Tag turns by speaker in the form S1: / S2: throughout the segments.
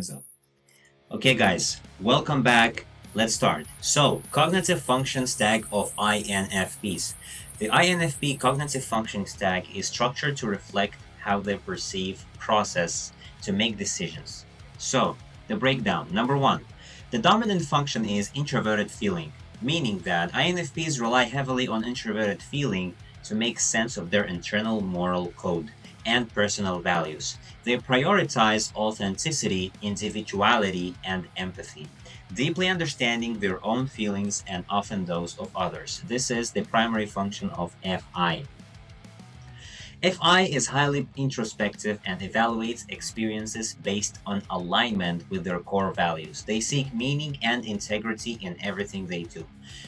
S1: So, okay, guys, welcome back. Let's start. So, cognitive function stack of INFPs. The INFP cognitive function stack is structured to reflect how they perceive, process, to make decisions. So, the breakdown. Number one, the dominant function is introverted feeling, meaning that INFPs rely heavily on introverted feeling to make sense of their internal moral code and personal values. They prioritize authenticity, individuality, and empathy, deeply understanding their own feelings and often those of others. This is the primary function of FI. FI is highly introspective and evaluates experiences based on alignment with their core values. They seek meaning and integrity in everything they do.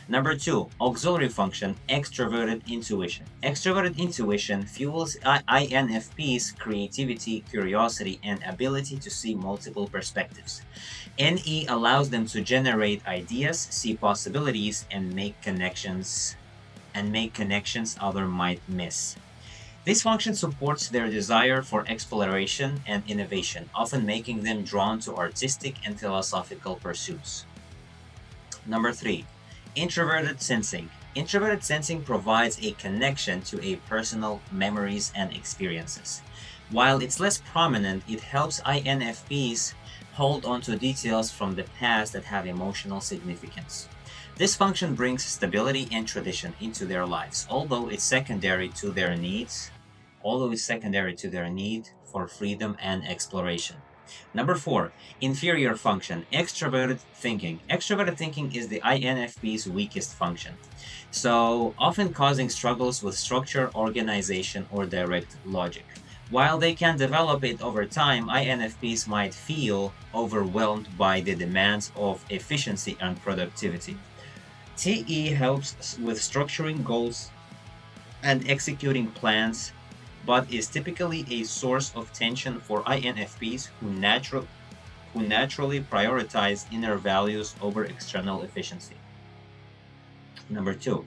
S1: Number two, auxiliary function, extroverted intuition. Extroverted intuition fuels INFP's creativity, curiosity, and ability to see multiple perspectives. NE allows them to generate ideas, see possibilities, and make connections others might miss. This function supports their desire for exploration and innovation, often making them drawn to artistic and philosophical pursuits. Number three, introverted sensing. Introverted sensing provides a connection to a personal memories and experiences. While it's less prominent, it helps INFPs hold on to details from the past that have emotional significance. This function brings stability and tradition into their lives, although it's secondary to their need for freedom and exploration. Number four, inferior function, extroverted thinking. Extroverted thinking is the INFP's weakest function, so often causing struggles with structure, organization, or direct logic. While they can develop it over time, INFPs might feel overwhelmed by the demands of efficiency and productivity. TE helps with structuring goals and executing plans, but is typically a source of tension for INFPs who naturally prioritize inner values over external efficiency. Number two,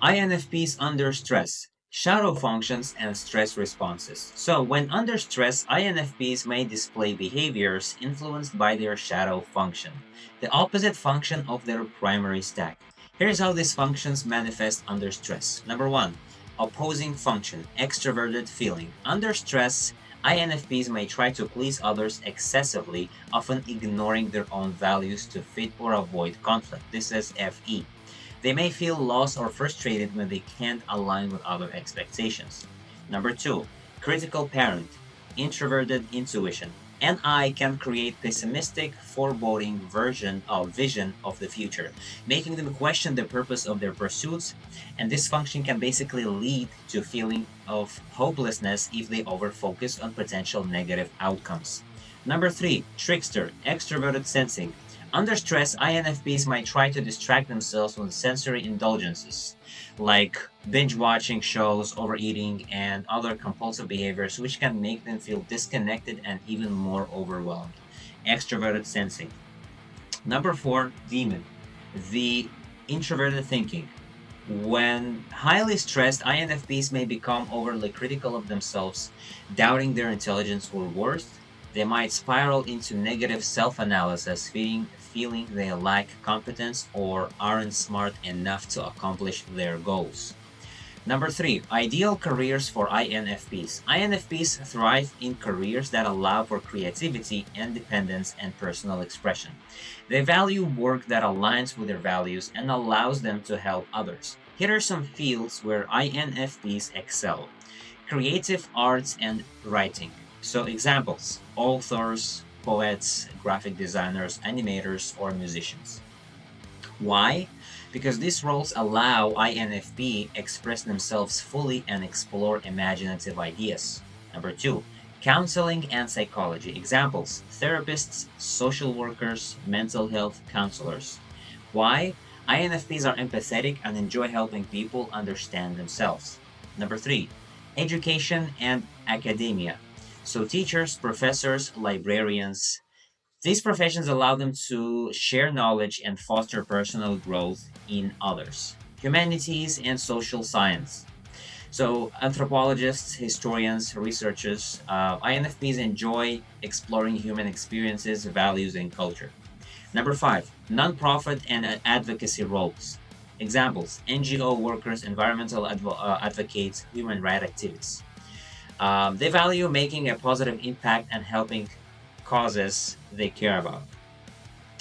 S1: INFPs under stress, shadow functions, and stress responses. So, when under stress, INFPs may display behaviors influenced by their shadow function, the opposite function of their primary stack. Here's how these functions manifest under stress. Number one, opposing function, extroverted feeling. Under stress, INFPs may try to please others excessively, often ignoring their own values to fit or avoid conflict. This is FE. They may feel lost or frustrated when they can't align with other expectations. Number two, critical parent, introverted intuition. NI can create pessimistic, foreboding vision of the future, making them question the purpose of their pursuits, and this function can basically lead to a feeling of hopelessness if they overfocus on potential negative outcomes. Number three, trickster, extroverted sensing. Under stress, INFPs might try to distract themselves with sensory indulgences, like binge watching shows, overeating, and other compulsive behaviors, which can make them feel disconnected and even more overwhelmed. Extroverted sensing. Number four, demon, the introverted thinking. When highly stressed, INFPs may become overly critical of themselves, doubting their intelligence or worth. They might spiral into negative self analysis, feeling they lack competence or aren't smart enough to accomplish their goals. Number three, ideal careers for INFPs. INFPs thrive in careers that allow for creativity, independence, and personal expression. They value work that aligns with their values and allows them to help others. Here are some fields where INFPs excel: creative arts and writing. So, examples: authors, poets, graphic designers, animators, or musicians. Why? Because these roles allow INFP express themselves fully and explore imaginative ideas. Number two, counseling and psychology. Examples: therapists, social workers, mental health counselors. Why? INFPs are empathetic and enjoy helping people understand themselves. Number three, education and academia. So, teachers, professors, librarians, these professions allow them to share knowledge and foster personal growth in others. Humanities and social science. So, anthropologists, historians, researchers, INFPs enjoy exploring human experiences, values, and culture. Number five, nonprofit and advocacy roles. Examples: NGO workers, environmental advocates, human rights activists. They value making a positive impact and helping causes they care about.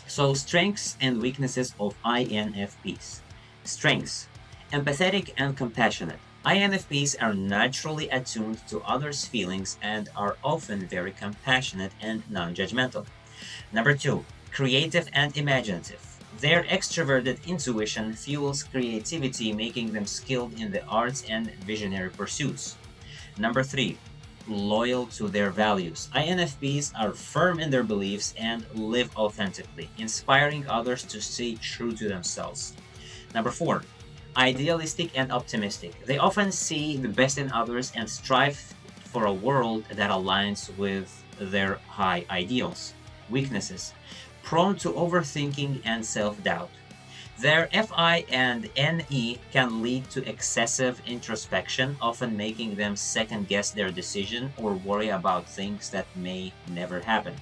S1: So, strengths and weaknesses of INFPs. Strengths: empathetic and compassionate. INFPs are naturally attuned to others' feelings and are often very compassionate and non judgmental. Number two, creative and imaginative. Their extroverted intuition fuels creativity, making them skilled in the arts and visionary pursuits. Number three, loyal to their values. INFPs are firm in their beliefs and live authentically, inspiring others to stay true to themselves. Number four, idealistic and optimistic. They often see the best in others and strive for a world that aligns with their high ideals. Weaknesses: prone to overthinking and self doubt. Their FI and NE can lead to excessive introspection, often making them second guess their decision or worry about things that may never happen.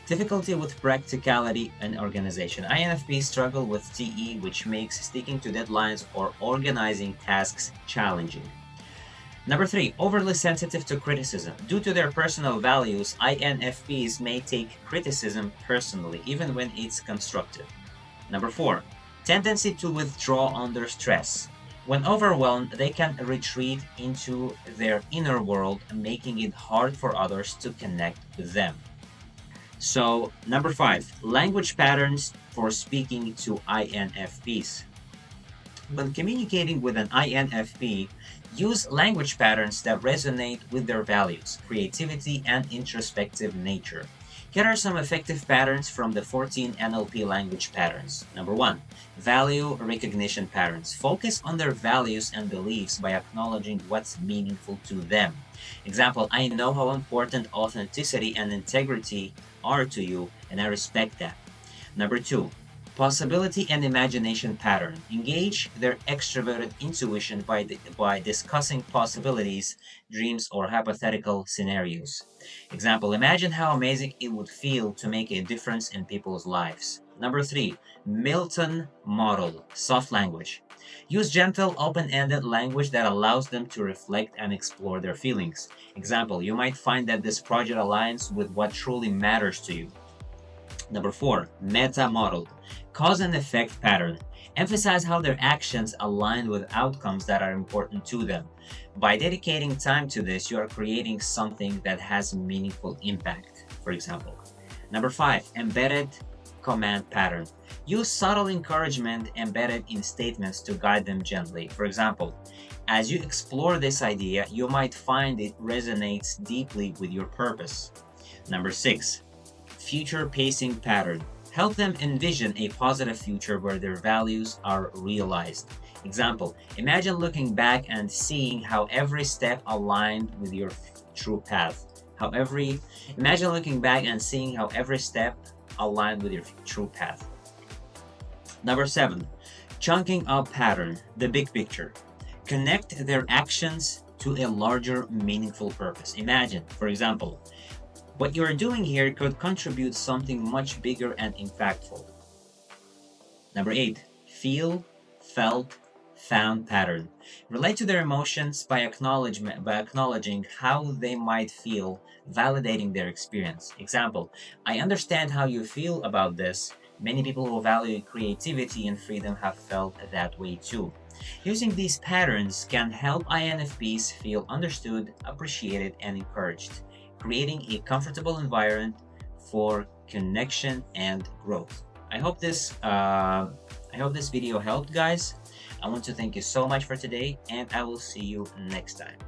S1: Difficulty with practicality and organization. INFPs struggle with TE, which makes sticking to deadlines or organizing tasks challenging. Number three, overly sensitive to criticism. Due to their personal values, INFPs may take criticism personally, even when it's constructive. Number four, tendency to withdraw under stress. When overwhelmed, they can retreat into their inner world, making it hard for others to connect with them. So, number five, language patterns for speaking to INFPs. When communicating with an INFP, use language patterns that resonate with their values, creativity, and introspective nature. Here are some effective patterns from the 14 NLP language patterns. Number one, value recognition patterns. Focus on their values and beliefs by acknowledging what's meaningful to them. Example: I know how important authenticity and integrity are to you, and I respect that. Number two, possibility and imagination pattern. Engage their extroverted intuition by discussing possibilities, dreams, or hypothetical scenarios. Example: imagine how amazing it would feel to make a difference in people's lives. Number three, Milton model, soft language. Use gentle, open-ended language that allows them to reflect and explore their feelings. Example: you might find that this project aligns with what truly matters to you. Number four, meta model, cause and effect pattern. Emphasize how their actions align with outcomes that are important to them. By dedicating time to this, you are creating something that has meaningful impact. For example, number five, embedded command pattern. Use subtle encouragement embedded in statements to guide them gently. For example, as you explore this idea, you might find it resonates deeply with your purpose. Number six, future pacing pattern. Help them envision a positive future where their values are realized. Example: imagine looking back and seeing how every step aligned with your true path. Imagine looking back and seeing how every step aligned with your true path. Number seven, chunking up pattern, the big picture. Connect their actions to a larger, meaningful purpose. Imagine, for example, what you are doing here could contribute something much bigger and impactful. Number eight, feel, felt, found pattern. Relate to their emotions by acknowledging how they might feel, validating their experience. Example: I understand how you feel about this. Many people who value creativity and freedom have felt that way too. Using these patterns can help INFPs feel understood, appreciated, and encouraged, creating a comfortable environment for connection and growth. I hope this video helped, guys. I want to thank you so much for today, and I will see you next time.